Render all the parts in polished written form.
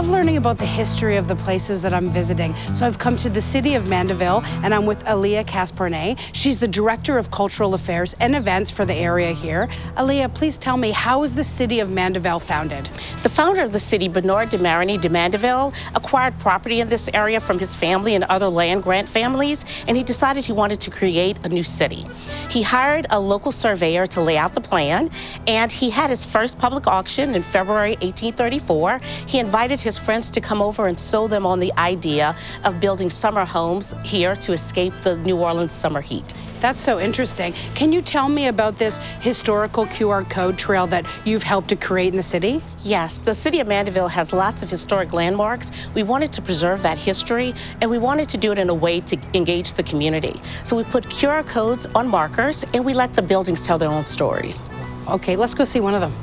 love learning about the history of the places that I'm visiting. So I've come to the city of Mandeville, and I'm with Alia Casbourne. She's the Director of Cultural Affairs and Events for the area here. Alia, please tell me, how was the city of Mandeville founded? The founder of the city, Bernard de Marigny de Mandeville, acquired property in this area from his family and other land grant families, and he decided he wanted to create a new city. He hired a local surveyor to lay out the plan, and he had his first public auction in February 1834. He invited his friends to come over and sold them on the idea of building summer homes here to escape the New Orleans summer heat. That's so interesting. Can you tell me about this historical QR code trail that you've helped to create in the city? Yes, the city of Mandeville has lots of historic landmarks. We wanted to preserve that history, and we wanted to do it in a way to engage the community. So we put QR codes on markers, and we let the buildings tell their own stories. Okay, let's go see one of them.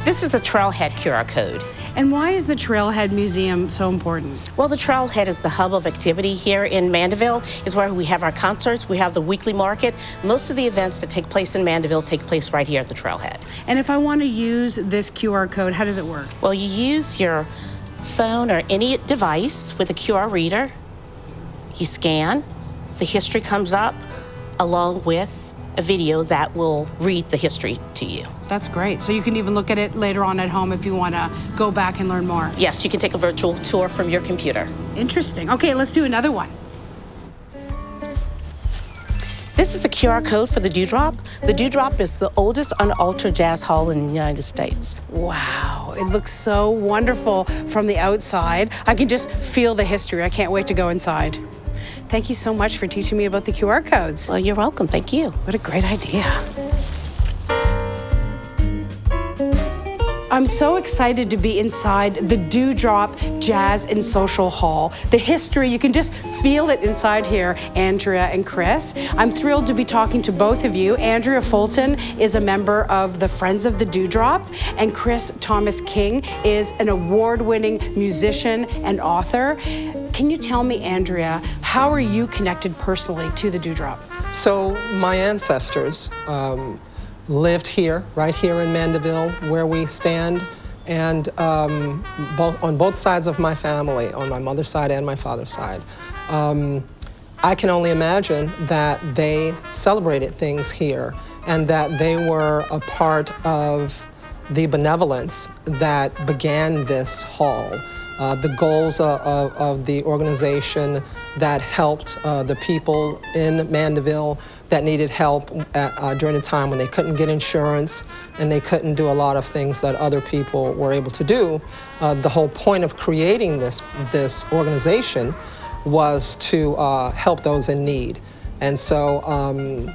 This is the Trailhead QR code. And why is the Trailhead Museum so important? Well, the Trailhead is the hub of activity here in Mandeville. It's where we have our concerts, we have the weekly market. Most of the events that take place in Mandeville take place right here at the Trailhead. And if I want to use this QR code, how does it work? Well, you use your phone or any device with a QR reader. You scan, the history comes up along with a video that will read the history to you. That's great. So you can even look at it later on at home if you want to go back and learn more. Yes, you can take a virtual tour from your computer. Interesting. Okay, let's do another one. This is a QR code for the Dewdrop. The Dewdrop is the oldest unaltered jazz hall in the United States. Wow, it looks so wonderful from the outside. I can just feel the history. I can't wait to go inside. Thank you so much for teaching me about the QR codes. Well, you're welcome. Thank you. What a great idea. I'm so excited to be inside the Dewdrop Jazz and Social Hall. The history, you can just feel it inside here, Andrea and Chris. I'm thrilled to be talking to both of you. Andrea Fulton is a member of the Friends of the Dewdrop, and Chris Thomas King is an award-winning musician and author. Can you tell me, Andrea, how are you connected personally to the Dewdrop? So my ancestors lived here, right here in Mandeville, where we stand, and on both sides of my family, on my mother's side and my father's side. I can only imagine that they celebrated things here and that they were a part of the benevolence that began this hall. The goals of the organization that helped the people in Mandeville that needed help during a time when they couldn't get insurance and they couldn't do a lot of things that other people were able to do. The whole point of creating this organization was to help those in need. And so,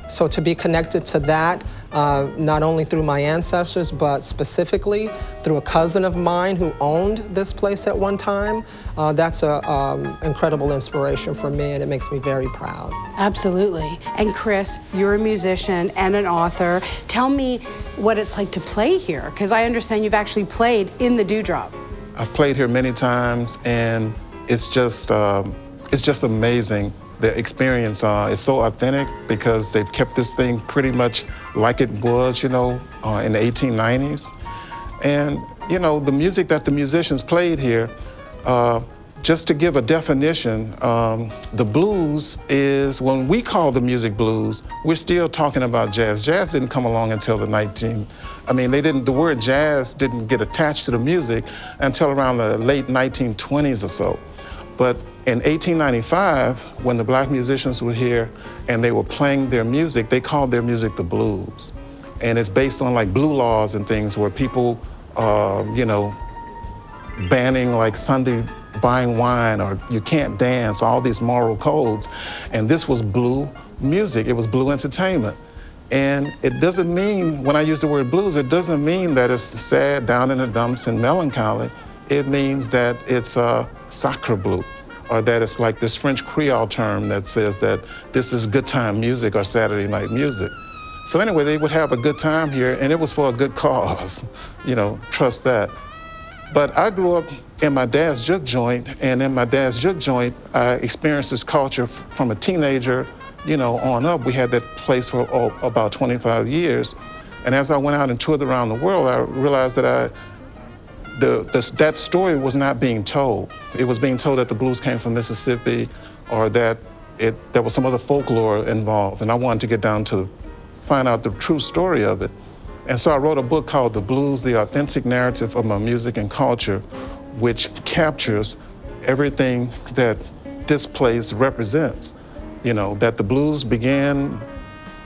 so to be connected to that, not only through my ancestors, but specifically through a cousin of mine who owned this place at one time, that's an incredible inspiration for me, and it makes me very proud. Absolutely. And Chris, you're a musician and an author. Tell me what it's like to play here, because I understand you've actually played in the Dewdrop. I've played here many times, and it's just amazing. The experience is so authentic because they've kept this thing pretty much like it was, you know, in the 1890s. And, you know, the music that the musicians played here, just to give a definition, the blues is, when we call the music blues, we're still talking about jazz. Jazz didn't come along until the the word jazz didn't get attached to the music until around the late 1920s or so. But in 1895, when the black musicians were here and they were playing their music, they called their music the blues. And it's based on like blue laws and things where people, you know, banning like Sunday buying wine or you can't dance, all these moral codes. And this was blue music, it was blue entertainment. And it doesn't mean, when I use the word blues, it doesn't mean that it's sad, down in the dumps and melancholy. It means that it's sacre bleu, or that it's like this French Creole term that says that this is good time music or Saturday night music. So anyway, they would have a good time here, and it was for a good cause, you know, trust that. But I grew up in my dad's juke joint, and in my dad's juke joint, I experienced this culture from a teenager, you know, on up. We had that place for about 25 years. And as I went out and toured around the world, I realized that that story was not being told. It was being told that the blues came from Mississippi, or that there was some other folklore involved, and I wanted to get down to find out the true story of it. And so I wrote a book called The Blues, The Authentic Narrative of My Music and Culture, which captures everything that this place represents. You know, that the blues began,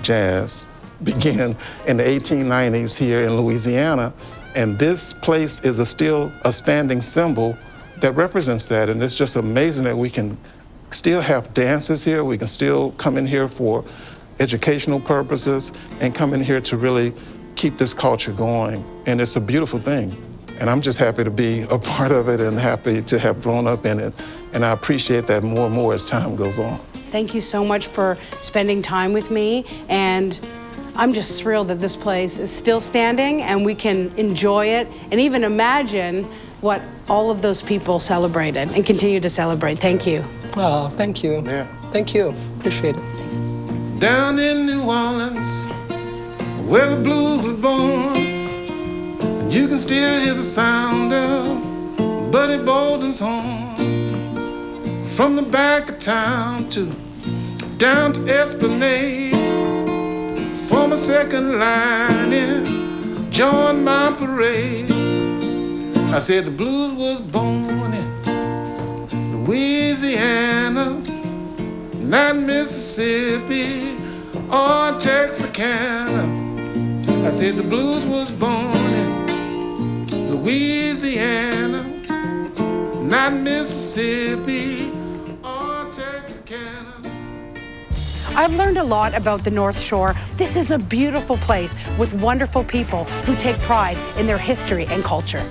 jazz began in the 1890s here in Louisiana, and this place is still a standing symbol that represents that. And it's just amazing that we can still have dances here, we can still come in here for educational purposes, and come in here to really keep this culture going. And it's a beautiful thing. And I'm just happy to be a part of it and happy to have grown up in it. And I appreciate that more and more as time goes on. Thank you so much for spending time with me. And I'm just thrilled that this place is still standing and we can enjoy it and even imagine what all of those people celebrated and continue to celebrate. Thank you. Oh, thank you. Yeah. Thank you. Appreciate it. Down in New Orleans, where the blues was born, you can still hear the sound of Buddy Bolden's horn. From the back of town down to Esplanade, form a second line and join my parade. I said the blues was born in Louisiana, not Mississippi or Texarkana. I said the blues was born in Louisiana, not Mississippi or Texarkana. I've learned a lot about the North Shore. This is a beautiful place with wonderful people who take pride in their history and culture.